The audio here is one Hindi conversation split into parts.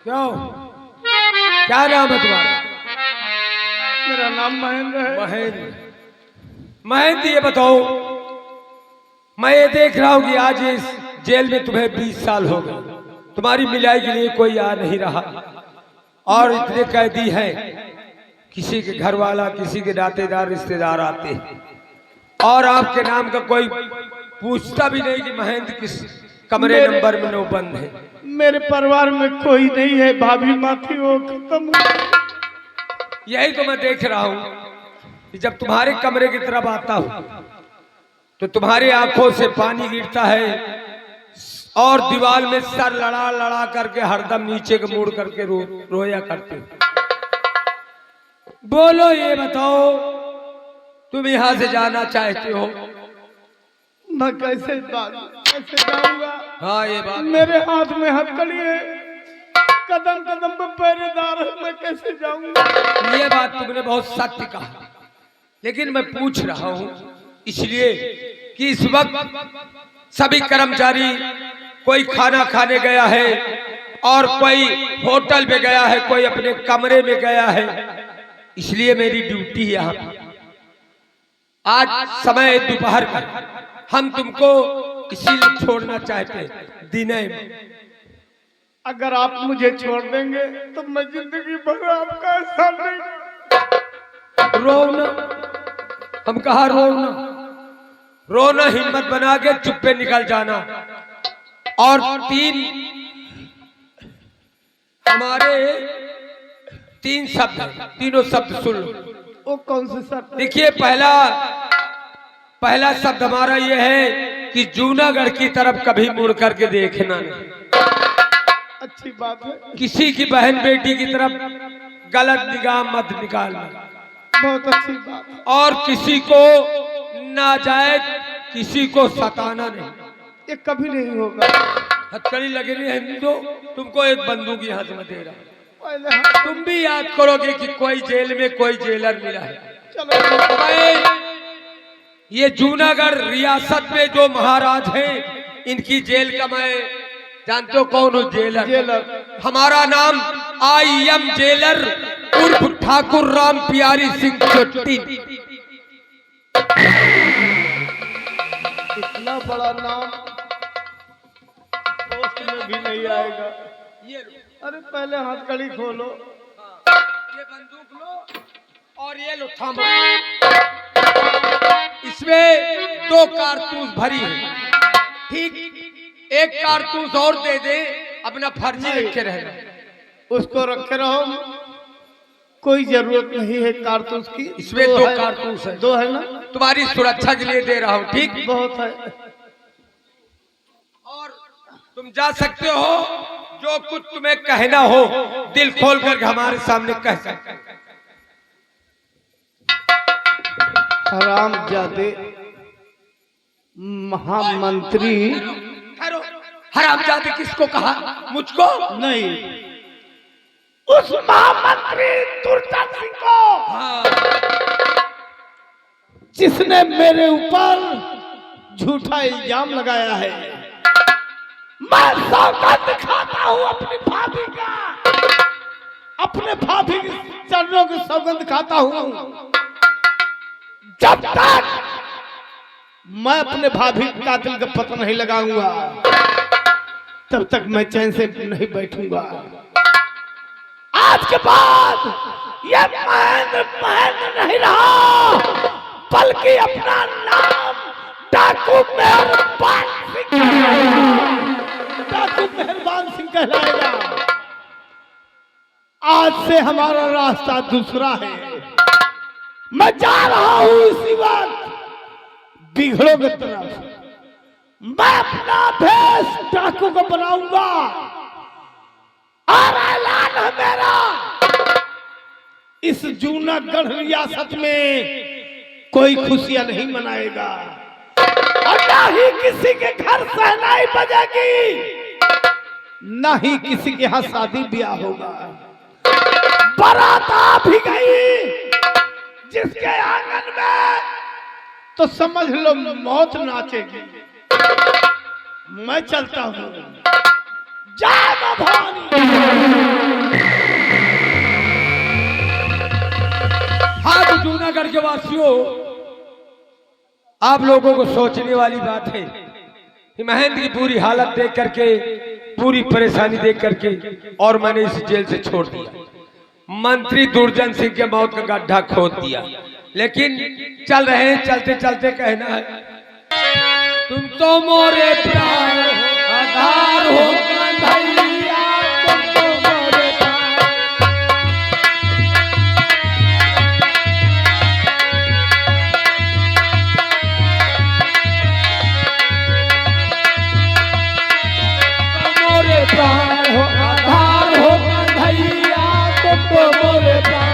क्यों? क्या नाम है तुम्हारा? मेरा नाम महेंद्र है। महेंद्र। महेंद्र, ये बताओ, मैं ये देख रहा हूँ कि आज इस जेल में तुम्हें 20 साल हो गए, तुम्हारी मिलाई के लिए कोई आ नहीं रहा, और इतने कैदी हैं, किसी के घर वाला, किसी के नातेदार रिश्तेदार आते हैं, और आपके नाम का कोई पूछता भी नहीं कि महेंद्र किस कमरे नंबर में नो बंद है। मेरे परिवार में कोई नहीं है, भाभी माँ थी वो खत्म हो गई। यही तो मैं देख रहा हूँ कि जब तुम्हारे कमरे की तरफ आता हूँ तो तुम्हारी आंखों से पानी गिरता है, और दीवार में सर लड़ा लड़ा करके हरदम नीचे के मुड़ करके रोया करते हो। बोलो, ये बताओ, तुम यहाँ से जाना चाहते हो? मैं कैसे जाऊंगा? हाँ, ये बात। मेरे हाथ में हथकड़ी है, कदम कदम पे पहरेदार है, मैं कैसे जाऊंगा? ये बात तुमने बहुत सत्य कहा, लेकिन मैं पूछ रहा हूँ इसलिए कि इस वक्त सभी कर्मचारी, कोई खाना खाने गया है, और कोई होटल में गया है, कोई अपने कमरे में गया है, इसलिए मेरी ड्यूटी है यहाँ। आज समय दोपहर का, हम तुमको इसीलिए छोड़ना चाहते हैं दिने में। अगर आप मुझे छोड़ देंगे तो मैं जिंदगी भर आपका एहसान नहीं। रोना, हम कहा रोना, रोना हिम्मत बना के चुप्पे निकल जाना। और हमारे 3 शब्द, तीनों शब्द सुन लो। वो कौन से शब्द? देखिए, पहला शब्द हमारा ये है कि जूनागढ़ की तरफ कभी मुड़ करके देखना नहीं। अच्छी बात है। किसी की बहन बेटी की तरफ गलत निगाह मत निकालना। बहुत अच्छी बात है। और किसी को नाजायज किसी को सताना नहीं। ये कभी नहीं होगा। हथकड़ी लगे नहीं है तो तुमको एक बंदूक यहाँ से मैं दे रहा हूँ, पहले तुम भी याद करोगे कि कोई जेल में कोई जेलर मिला है। चलो। ये जूनागढ़ रियासत में जो महाराज हैं, इनकी जेल का मैं जानते हो कौन हूँ? जेलर। हमारा नाम IM जेलर उर्फ ठाकुर राम प्यारी सिंह चोट्टी। इतना बड़ा नाम पोस्ट में भी नहीं आएगा। अरे पहले हथकड़ी खोलो। ये बंदूक लो और ये लो थामो। इसमें 2 कारतूस भरी है, ठीक? एक कारतूस और दे दे, अपना फर्जी रखे रहना। उसको रखे रहो, कोई जरूरत नहीं है कारतूस की। इसमें 2 कारतूस है। 2 है ना? तुम्हारी सुरक्षा के लिए दे रहा हूँ, ठीक? बहुत है। और तुम जा सकते हो, जो कुछ तुम्हें कहना हो दिल खोल कर हमारे सामने कह सकते हो। हरामजादे महामंत्री। हरामजादे किसको कहा? मुझको नहीं, उस महामंत्री दुर्जन सिंह को। हाँ। जिसने मेरे ऊपर झूठा इल्जाम लगाया है। मैं सौगंध खाता हूँ अपनी भाभी का, अपने भाभी के चरणों की सौगंध खाता हूँ। जब तक मैं अपने भाभी कातिल का पता नहीं लगाऊंगा, तब तक मैं चैन से नहीं बैठूंगा। आज के बाद ये महेंद्र नहीं रहा, बल्कि अपना नाम डाकू मेहरबान सिंह कहलाएगा। आज से हमारा रास्ता दूसरा है। मैं जा रहा हूं इसी वक्त बिगड़ों की तरफ। मैं अपना भेष डाकू को बनाऊंगा, और ऐलान है मेरा, इस जूनागढ़ रियासत में कोई खुशियां नहीं मनाएगा, और ना ही किसी के घर शहनाई बजेगी, ना ही किसी के यहाँ शादी ब्याह होगा। बारात आ भी गई जिसके आंगन में, तो समझ लो मौत नाचेगी। मैं चलता हूँ। जय मां भवानी। हाँ तो जूनागढ़ के वासियों, आप लोगों को सोचने वाली बात है कि महेंद्र की पूरी हालत देख करके, पूरी परेशानी देख करके और मैंने इस जेल से छोड़ दिया। मंत्री दुर्जन सिंह के मौत का गड्ढा खोद दिया, लेकिन चल रहे हैं, चलते चलते कहना है, तुम तो मोरे प्राण आधार हो कन्हैया, तुम तो मोरे प्राण। तुम मोरे प्राण हो आधार हो कन्हैया, तुम तो मोरे प्राण।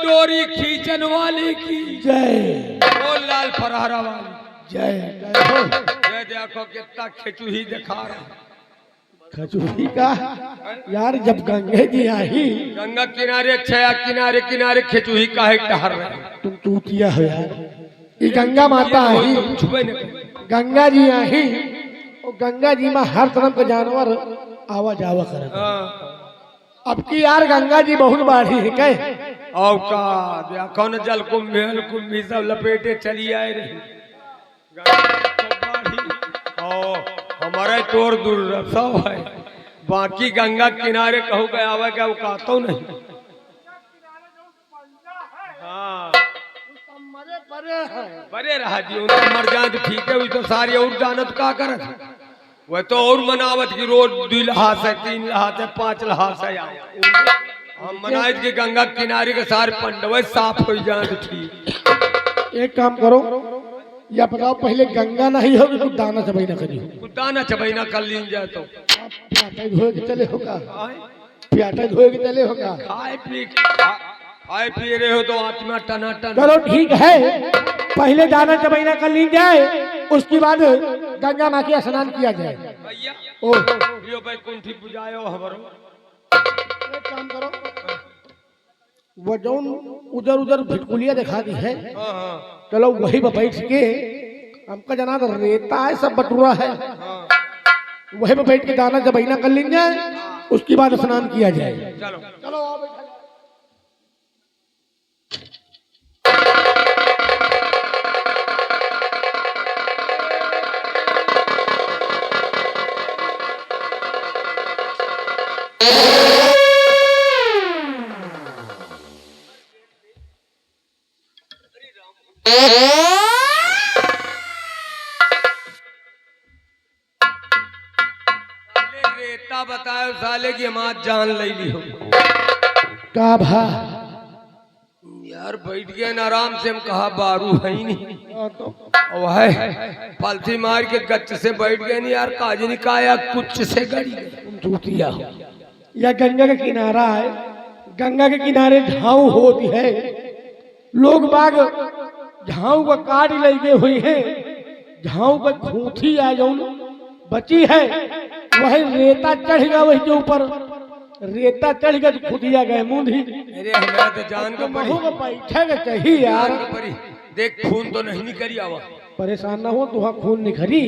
डोरी खींचन वाली की जय, बोल लाल फरहारा वाली जय जय हो। जय। देखो कितना खिचुही दिखा रहा। खजूरी का यार, जब गंगे जी आई, गंगा किनारे छया किनारे किनारे खिचुही काहे टहर रहे। तुम टूटिया हो यार। ये गंगा माता आई, तुम छुपे नहीं। गंगा जी आई, और गंगा जी में हर तरफ के जानवर आवा जावा कर। अब की यार गंगा जी बहुत बाढ़ी है कहे, औकात या कौन जल कुंभ सब लपेटे चली आए रही। हमारा तोर दुर्लभ है, बाकी गंगा किनारे कहू गया आवे क्या औकातो नहीं। हाँ बड़े रहा जी, उनका मर जाए तो ठीक है, तो सारी और जानत का करत वह तो और मनावत की रोज 2 लहास है, 3 लहास है, 5 लहास है। हम मनाइत की गंगा किनारे के सारे पंडवे साफ हो जाए तो ठीक। एक काम करो, या बताओ पहले गंगा नहीं होगी तो दाना चबाई ना करी हो। दाना चबाई ना कर लीन जाए तो प्याटा धोए के चले होगा, प्याटा धोए के चले होगा। खाए पी रहे हो तो आत्मा टना टन। चलो ठीक है, पहले दाना चबाई ना कर ली जाए, उसके बाद गंगा माँ की स्नान किया जाए। भैया ओ यो भाई कुंठी पुजायो हमरो। एक काम करो, वो जौन उधर उधर भिटकुलिया दिखा दी है, चलो वही पर बैठ के, हमका जना तो रेता है सब बटुरा है, वही पर बैठ के दाना जबैना कर लेंगे, उसके बाद स्नान किया जाए। चलो चलो आओ बैठा। रेता बतायो साले की हमार जान ले ली हो। का भा यार बैठ गए ना आराम से, हम कहा बारू है ही नहीं, और है पलथी मार के गच्च से बैठ गए नहीं यार, काजनी काया कुछ से गड़ी गए। जूतिया हो या गंगा का किनारा है, गंगा के किनारे झाऊ होती है, लोग बाग झाऊ का काट लगे हुई है, झाऊ का खूंथी आ जाऊन बची है, वही रेता चढ़ गया वही के ऊपर, रेता चढ़ गया तो खुदिया गए मुंधी। अरे हमारा तो जान का पड़ी, बैठे के चाहिए यार, जान का पड़ी। देख खून तो नहीं निकली आवा, परेशान ना हो, तुहा खून निखरी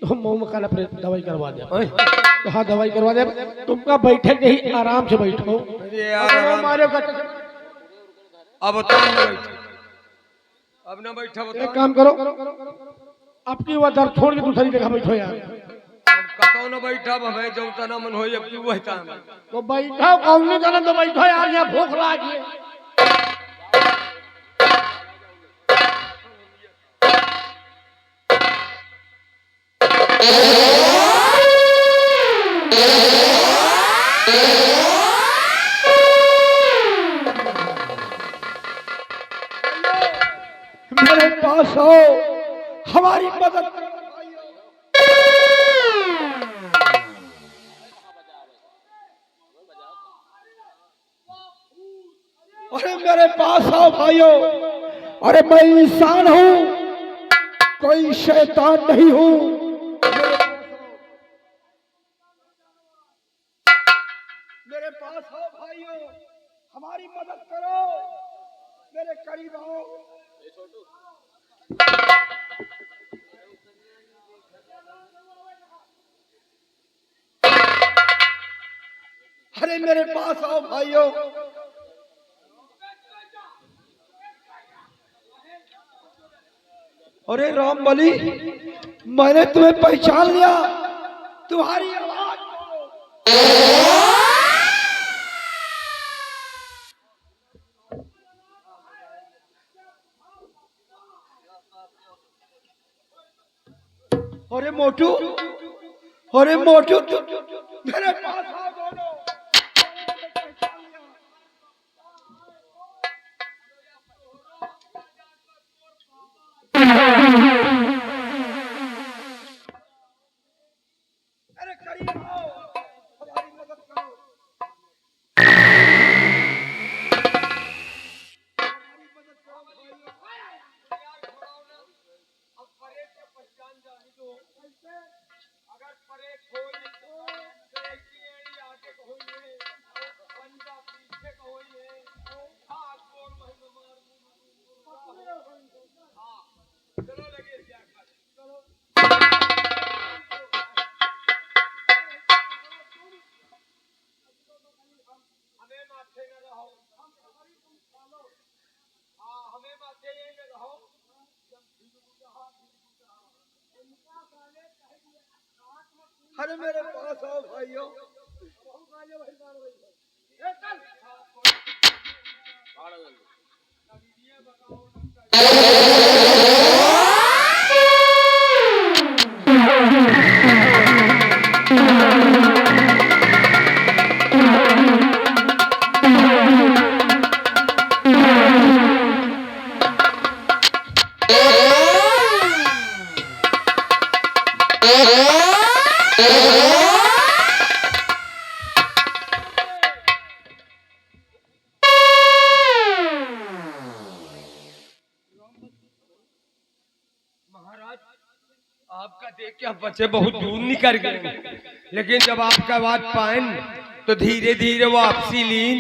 तो मुंह में काला फिर दवाई करवा दे। ओए, तो हाँ दवाई करवा दे। तुमका बैठे के ही आराम से बैठो। अरे यार अगर वो आराम- मारे का अब तो न बैठो, अब न बैठा एक बताओ। काम करो, आपकी वो दर्द छोड़ के दूसरी जगह बैठो यार। अब कतो न बैठा हमें जो तना मन होई अब क्यों बहता है। तो बैठो कौन नहीं जाना तो बैठो यार, यहाँ भूख लगी है। मेरे पास आओ, हमारी मदद करो। अरे मेरे पास आओ भाइयों। अरे मैं इंसान हूँ, कोई शैतान नहीं हूँ। मेरे पास आओ भाइयों, हमारी मदद करो, मेरे करीब आओ। अरे मेरे पास आओ भाइयों। अरे राम बली, मैंने तुम्हें पहचान लिया, तुम्हारी आवाज अरे मोटू, अरे मोटू मेरे पास आओ दोनों। अरे करीब आओ, हमारी मदद करो। हमारी मदद करो भाइयों। अब परेड के पहचान जानी दो। अगर परेड होई तो एक एड़ी आगे को होई है, पंजा पीछे को होई है, हाथ गोर महीने मार हाँ चलो लगे क्या कर चलो। हमें माथे न रहो, हाँ हमें माथे ये न रहो। अरे मेरे पास आओ भाइयों। महाराज आपका देख के हम बच्चे बहुत दूर निकल गए, लेकिन जब आपका बात पाएं तो धीरे धीरे वो आपसी लीन,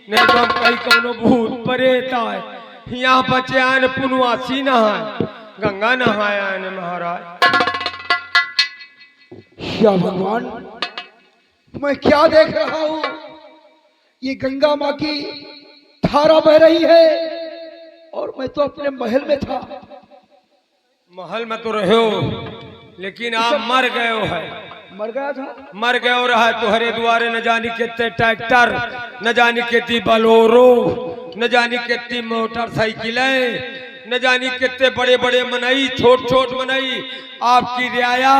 नहीं तो हम कहीं कोनो भूत प्रेत आए यहाँ बच्चे आए पुनवासी नहाए गंगा नहाए आए महाराज। या भगवान, मैं क्या देख रहा हूँ? ये गंगा माँ की धारा बह रही है और मैं तो अपने महल में था। महल में तो रहे हो लेकिन आप मर गए हो है, मर गया था। मर गए हो रहा है तुम्हारे द्वारे न जाने कितने ट्रैक्टर, न जाने कितनी बलोरो, न जाने कितनी मोटरसाइकिलें, न जाने कितने बड़े बड़े मनई, छोट छोट मनई आपकी रियाया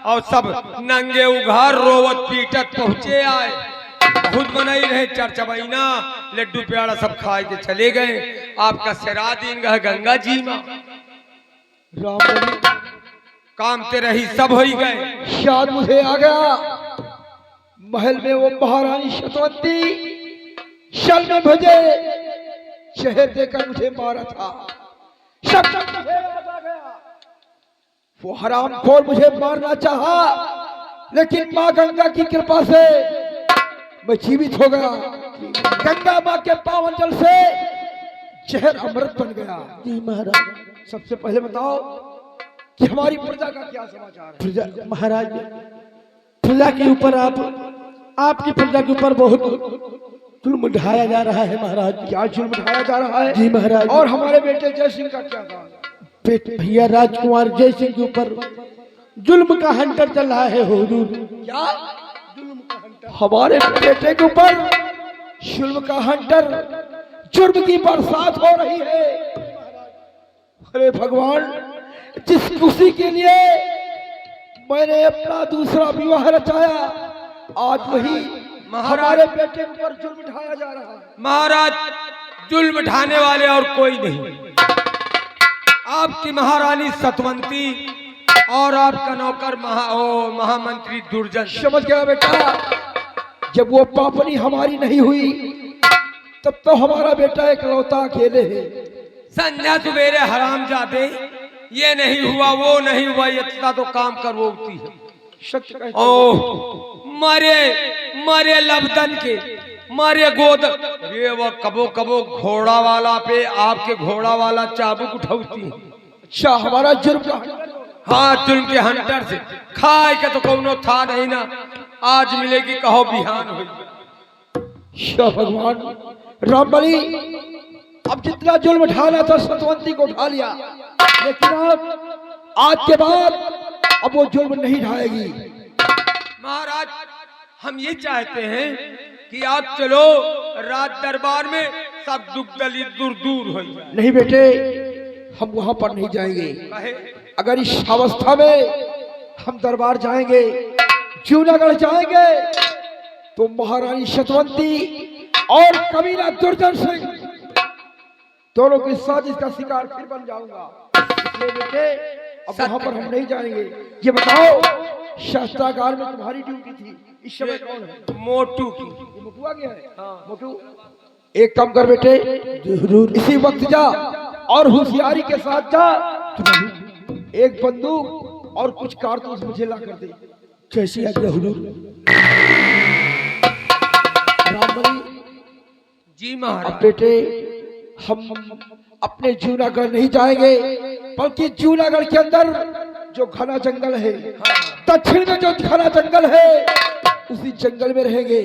और सब नंगे उघार रोवत पीटत पहुंचे आए। बहुत मनई रहे, चरचबैना लड्डू प्याड़ा सब खाए के चले गए। आपका सिरा दिन गए गंगा जी में राम बली, काम ते रही सब हो ही गए। शायद मुझे आ गया, महल में वो महारानी शतवंती शल में भजे शहर देकर मुझे मारा था। सब मुझे याद आ गया। वो हरामखोर मुझे मारना चाहा, लेकिन माँ गंगा की कृपा से मैं जीवित हो गया। गंगा माँ के पावन जल से जहर अमृत बन गया। जी महाराज, सबसे पहले बताओ कि हमारी प्रजा का क्या समाचार है। प्रजा महाराज, प्रजा के ऊपर आपकी प्रजा के ऊपर बहुत जुल्म ढाया जा रहा है महाराज। क्या जुल्म ढाया जा रहा है? जी महाराज। और हमारे बेटे जय सिंह का क्या काम? भैया राजकुमार जय सिंह के ऊपर जुल्म का हंटर चल रहा है हुजूर। क्या जुल्म का हंटर? हमारे बेटे के ऊपर जुल्म का हंटर, जुर्म की बरसात हो रही है। अरे भगवान, जिस खुशी के लिए मैंने अपना दूसरा विवाह रचाया, आज वही हमारे बेटे के ऊपर जुल्म ढाया जा रहा है। महाराज, जुल्म ढाने वाले और कोई नहीं, आपकी महारानी सतवंती और आपका नौकर महामंत्री दुर्जन। समझ गया बेटा, जब वो पापनी हमारी नहीं हुई तब तो हमारा बेटा इकलौता अकेले है। संध्या सवेरे हरामजादे, ये नहीं हुआ वो नहीं हुआ, इतना तो काम कर वो होती है। सत्य ओह, मारे लबदन के, मारे गोद, ये वो कबो कबो घोड़ा वाला पे आपके घोड़ा वाला चाबुक उठाती है। अच्छा, हमारा जुर्म का? हाँ, जुल्म के हंटर से खाए के तो कोनो था नहीं ना, आज मिलेगी कहो बिहान हुई। भगवान रामबली, अब जितना जुल्म ढाना था सतवंती को ढा लिया, लेकिन अब आज के बाद अब वो जुल्म नहीं ढाएगी। महाराज, हम ये चाहते हैं कि आप चलो राज दरबार में, सब दुख दलित दूर दूर हो जाए। नहीं बेटे, हम वहां पर नहीं जाएंगे। अगर इस अवस्था में हम दरबार जाएंगे, जूनागढ़ जाएंगे, तो महारानी सतवंती और कबीला दुर्जन सिंह दोनों की साजिश का शिकार फिर बन जाऊंगा। इसलिए बेटे, अब वहां पर हम नहीं जाएंगे। ये बताओ, शस्त्रागार में तुम्हारी ड्यूटी थी, इस समय कौन है? मोटू की। मोटू आ गया है? हाँ। मोटू, एक काम कर बेटे, जरूर इसी वक्त जा और होशियारी के साथ जा, एक बंदूक और कुछ कारतूस मुझे ला कर दे। कैसी आज्ञा हुजूर। रामबली जी महाराज। अब बेटे, हम अपने जूनागढ़ नहीं जाएंगे, बल्कि जूनागढ़ के अंदर जो घना जंगल है, दक्षिण में जो घना जंगल है, उसी जंगल में रहेंगे।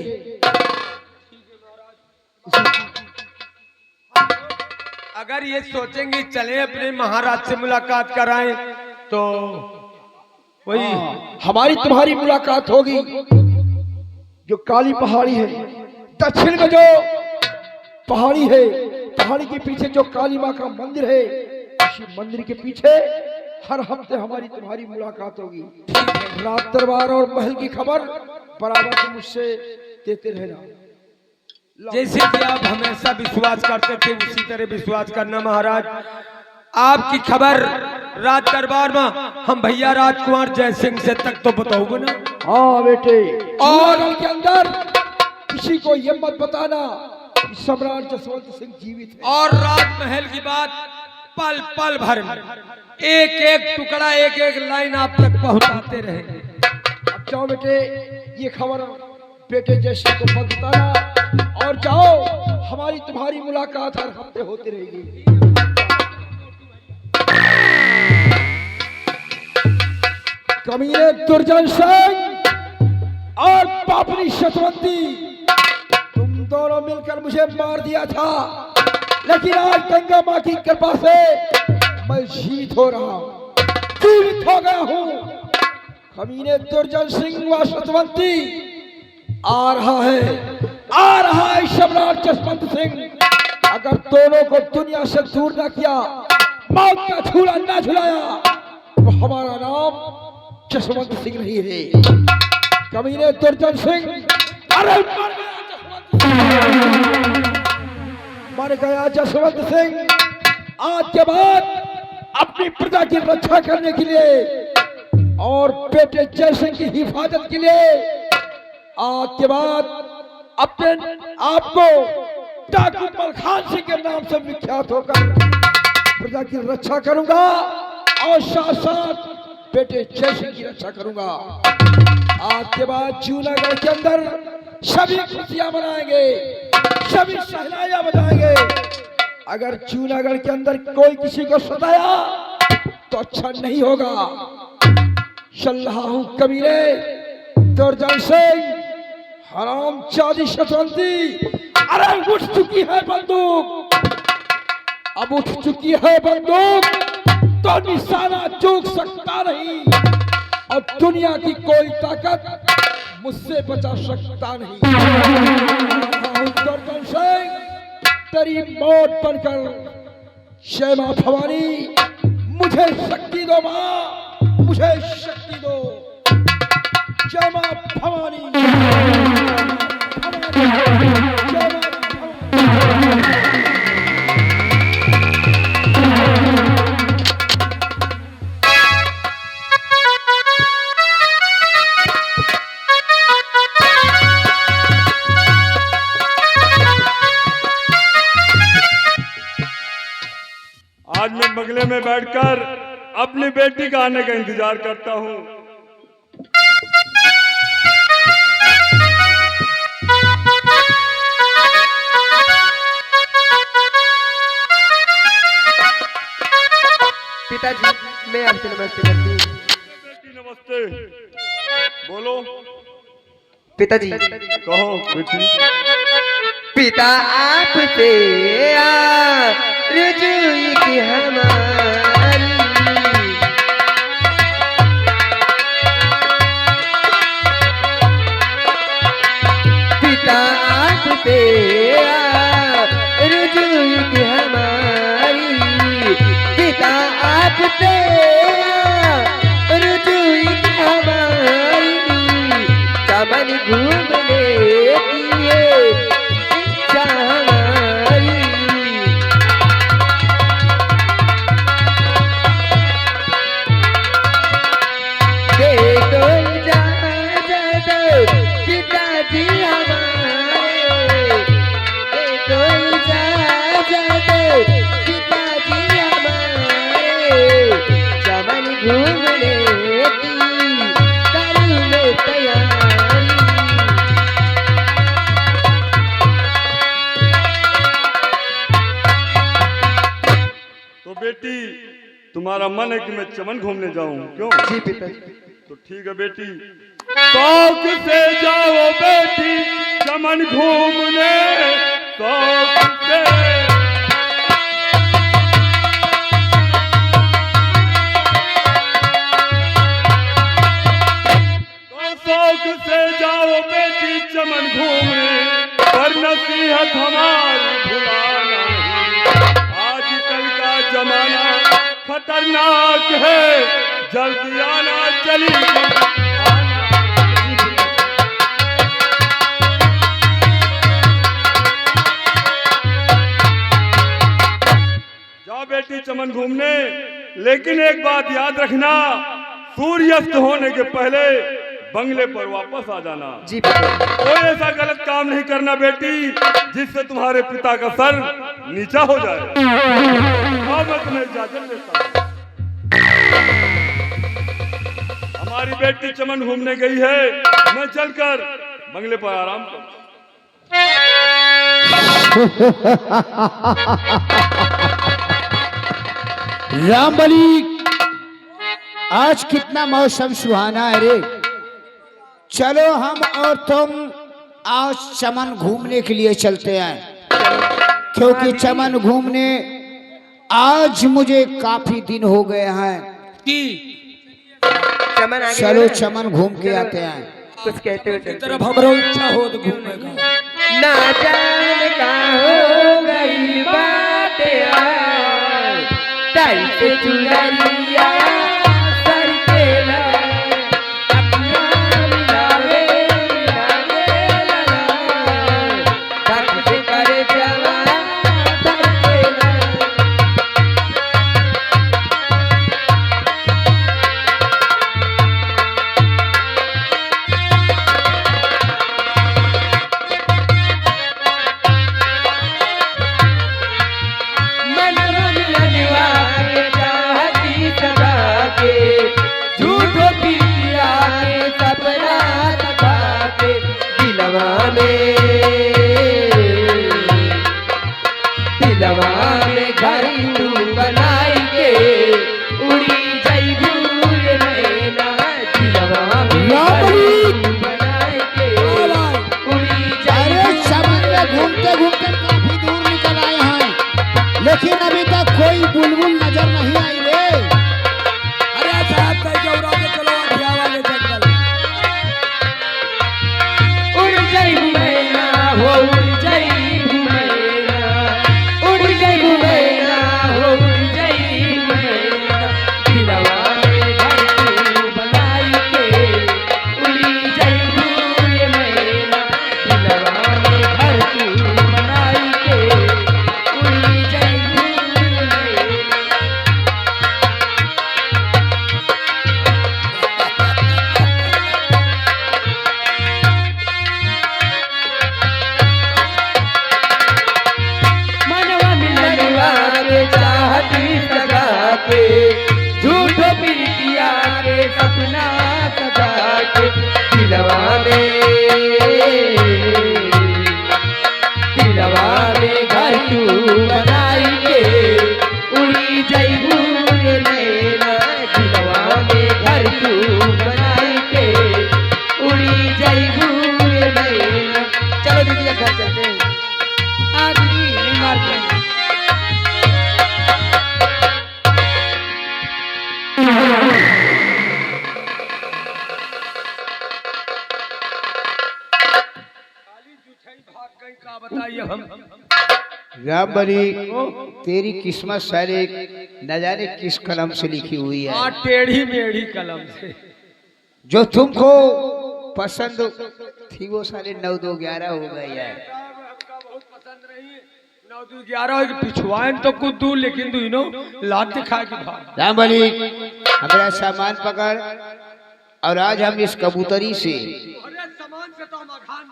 अगर ये सोचेंगे चले अपने महाराज से मुलाकात कराएं, तो वही हमारी तुम्हारी मुलाकात होगी। जो काली पहाड़ी है, दक्षिण में जो पहाड़ी है, पहाड़ी के पीछे जो काली माँ का मंदिर है, उसी मंदिर के पीछे हर हफ्ते हमारी तुम्हारी मुलाकात होगी। रात दरबार और महल की खबर बराबर तुम मुझसे देते रहना। जैसे कि आप हमेशा विश्वास करते थे, उसी तरह विश्वास करना महाराज। आपकी खबर रात दरबार में हम भैया राजकुमार जय सिंह से तक तो बताओगे ना? हाँ बेटे, और के अंदर किसी को ये मत बताना कि सम्राट जसवंत सिंह जीवित है। और राजमहल की बात पल पल भर में एक एक टुकड़ा, एक एक लाइन आप तक पहुंचाते रहेंगे। अब जाओ बेटे, ये खबर बेटे जय सिंह को मत बताना, और जाओ, हमारी तुम्हारी मुलाकात हर हफ्ते होती रहेगी। कमीने दुर्जन सिंह और पापनी सतवंती, तुम दोनों मिलकर मुझे मार दिया था, लेकिन आज गंगा माँ की कृपा से मैं जीवित हो रहा हूँ, जीवित हो गया हूँ। कमीने दुर्जन सिंह व सतवंती आ रहा है सम्राट जसवंत सिंह। अगर दोनों को दुनिया से दूर न किया, मौत का झूला न झुलाया, तो हमारा नाम जसवंत सिंह नहीं है। कमीने दुर्जन सिंह, अरे मर गया जसवंत सिंह। आज के बाद अपनी प्रजा की रक्षा करने के लिए और बेटे जय सिंह की हिफाजत के लिए, आज के बाद अपने आपको डाकू मलखान सिंह के नाम से विख्यात होकर प्रजा की रक्षा करूंगा, और साथ साथ बेटे जय सिंह की रक्षा करूंगा। आज के बाद जूनागढ़ के अंदर सभी खुशियां मनाएंगे, सभी शहनाइयां बजाएंगे। अगर जूनागढ़ के अंदर कोई किसी को सताया, तो अच्छा नहीं होगा। चल रहा हूं कबीरे, दुर्जन सिंह, हराम चादी शतवंती। अरे उठ चुकी है बंदूक, अब उठ चुकी है बंदूक तो निशाना चूक सकता नहीं, और दुनिया की कोई ताकत मुझसे बचा सकता नहीं। दुर्जन सिंह, तेरी मौत बनकर जय मां भवानी, मुझे शक्ति दो मां, मुझे शक्ति दो। जय मां भवानी, जय मां भवानी। आज मैं बंगले में बैठकर अपनी बेटी का आने का इंतजार करता हूँ। पिताजी, मैं आपसे नमस्ते करती हूँ। बेटी नमस्ते, बोलो। पिताजी, कहो बेटी। पिता आपसे रुजुई की हमारी, पिता आपसे रुजुई की हमारी, पिता आपसे रुजुई की हमारी, चमन घूमने की है इच्छा हमारी। देखो इजाजत पिताजी हमारे, देखो इजाजत पिताजी हमारे, चमन घूमने की करूँ मैं तैयारी। तो बेटी, तुम्हारा मन है कि मैं चमन घूमने जाऊं, क्यों? जी पिताजी। तो ठीक है बेटी, शौक से जाओ बेटी चमन घूमने, शौक से। तो शौक से जाओ बेटी चमन घूमने, पर नसीहत हमारी भुलाना ही। आजकल का जमाना खतरनाक है, जल्दी आना चली जाओ बेटी चमन घूमने। लेकिन एक बात याद रखना, सूर्यास्त होने के पहले बंगले पर वापस आ जाना। जी पिताजी। कोई ऐसा गलत काम नहीं करना बेटी जिससे तुम्हारे पिता का सर नीचा हो जाए। हाँ, मैं तुम्हें इजाजत देता हूँ। हमारी बेटी चमन घूमने गई है, मैं चलकर बंगले पर आराम करूँ। रामबली, आज कितना मौसम सुहाना है रे। चलो हम और तुम आज चमन घूमने के लिए चलते हैं, क्योंकि चमन घूमने आज मुझे काफी दिन हो गए हैं। चमन आगे चलो बढ़ो। चमन घूम के आते हैं। कुछ कहते हुए चलते। तरफ हमरो इच्छा हो तो घूमने का। ना जाने का हो गई बात यार, ताई से चुनरिया सर के लाए, अपना मिलावे मिलावे ललाए, धक से करे जवान सर के लाए। मन मन लनवा के चाहती सदा हम। रामबली तेरी किस्मत सारे न जाने किस कलम से लिखी हुई है। हाँ, टेढ़ी मेढ़ी कलम से। जो तुमको पसंद थी वो सारे 9 2 11 हो गई है। बहुत पसंद रही 9 2 11 पिछवाएं तो कुछ दूर, लेकिन दोनों लात दिखा के भाग। रामबली हमारा सामान पकड़ और आज हम इस कबूतरी से अरे सामान से तो हम अघान